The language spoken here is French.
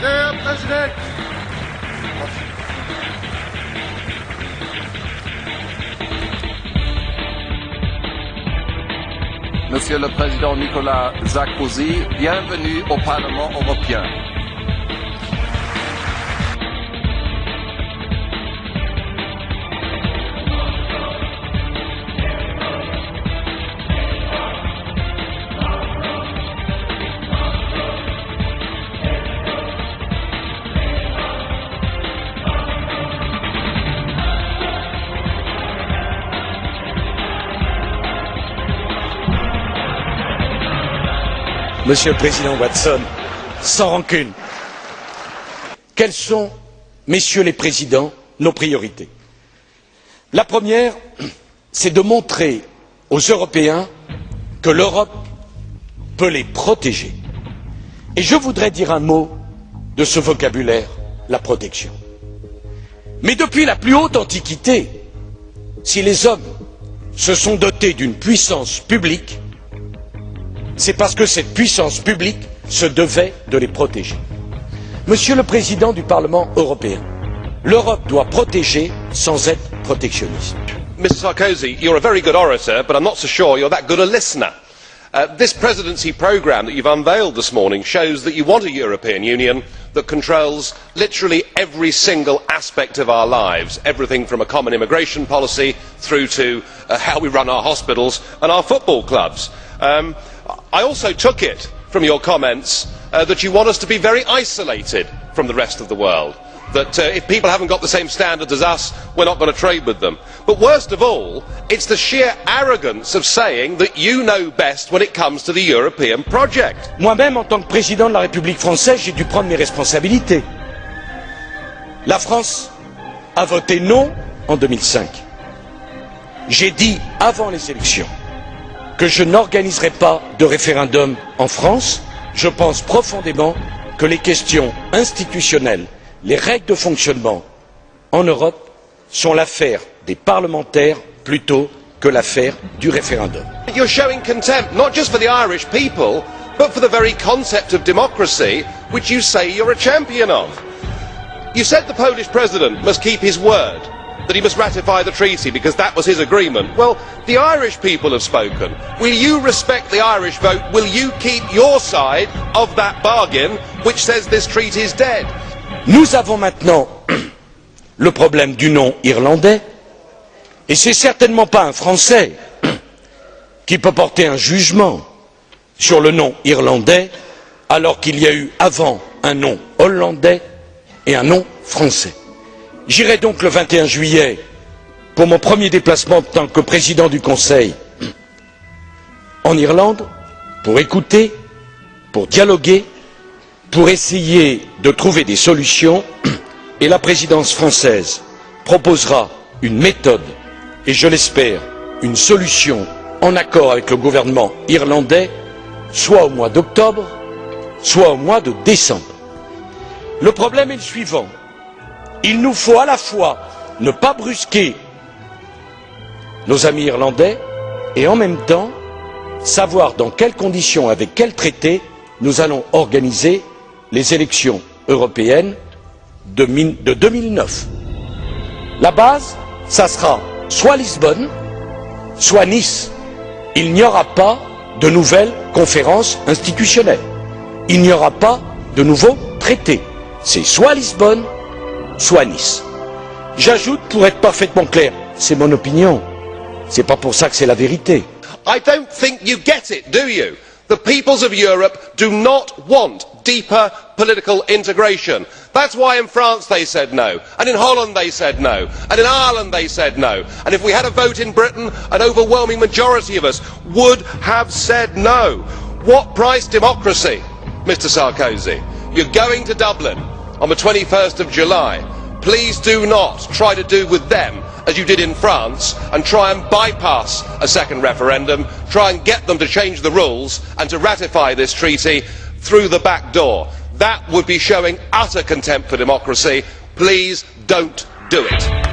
Herr Präsident! Monsieur le Président Nicolas Sarkozy, bienvenue au Parlement européen. Monsieur le Président Watson, sans rancune, quelles sont, Messieurs les Présidents, nos priorités? La première, c'est de montrer aux Européens que l'Europe peut les protéger. Et je voudrais dire un mot de ce vocabulaire, la protection. Mais depuis la plus haute antiquité, si les hommes se sont dotés d'une puissance publique, c'est parce que cette puissance publique se devait de les protéger. Monsieur le Président du Parlement européen, l'Europe doit protéger sans être protectionniste. Mr Sarkozy, you're a very good orator, but I'm not so sure you're that good a listener. This presidency programme that you've unveiled this morning shows that you want a European Union that controls literally every single aspect of our lives, everything from a common immigration policy through to how we run our hospitals and our football clubs. I also took it from your comments that you want us to be very isolated from the rest of the world, that if people haven't got the same standards as us, we're not going to trade with them. But worst of all, it's the sheer arrogance of saying that you know best when it comes to the European project. Moi-même, en tant que président de la République française, j'ai dû prendre mes responsabilités. La France a voté non en 2005. J'ai dit avant les élections que je n'organiserai pas de référendum en France. Je pense profondément que les questions institutionnelles, les règles de fonctionnement en Europe sont l'affaire des parlementaires plutôt que l'affaire du référendum. You're showing contempt not just for the Irish people, but for the very concept of democracy which you say you're a champion of. You said the Polish President must keep his word, that he must ratify the treaty because that was his agreement. Well, the Irish people have spoken. Will you respect the Irish vote? Will you keep your side of that bargain which says this treaty is dead? Nous avons maintenant le problème du non irlandais, et c'est certainement pas un Français qui peut porter un jugement sur le non irlandais alors qu'il y a eu avant un non hollandais et un non français. J'irai donc le 21 juillet pour mon premier déplacement en tant que président du Conseil en Irlande pour écouter, pour dialoguer, pour essayer de trouver des solutions, et la présidence française proposera une méthode et, je l'espère, une solution en accord avec le gouvernement irlandais, soit au mois d'octobre, soit au mois de décembre. Le problème est le suivant. Il nous faut à la fois ne pas brusquer nos amis irlandais et en même temps savoir dans quelles conditions, avec quel traité nous allons organiser les élections européennes de 2009. La base, ça sera soit Lisbonne, soit Nice. Il n'y aura pas de nouvelle conférence institutionnelle. Il n'y aura pas de nouveaux traités. C'est soit Lisbonne, soit Nice. J'ajoute, pour être parfaitement clair, c'est mon opinion. C'est pas pour ça que c'est la vérité. I don't think you get it, do you? The peoples of Europe do not want deeper political integration. That's why in France they said no, and in Holland they said no, and in Ireland they said no, and if we had a vote in Britain, an overwhelming majority of us would have said no. What price democracy, Mr Sarkozy? You're going to Dublin on the 21st of July. Please do not try to do with them as you did in France and try and bypass a second referendum, try and get them to change the rules and to ratify this treaty through the back door. That would be showing utter contempt for democracy. Please don't do it.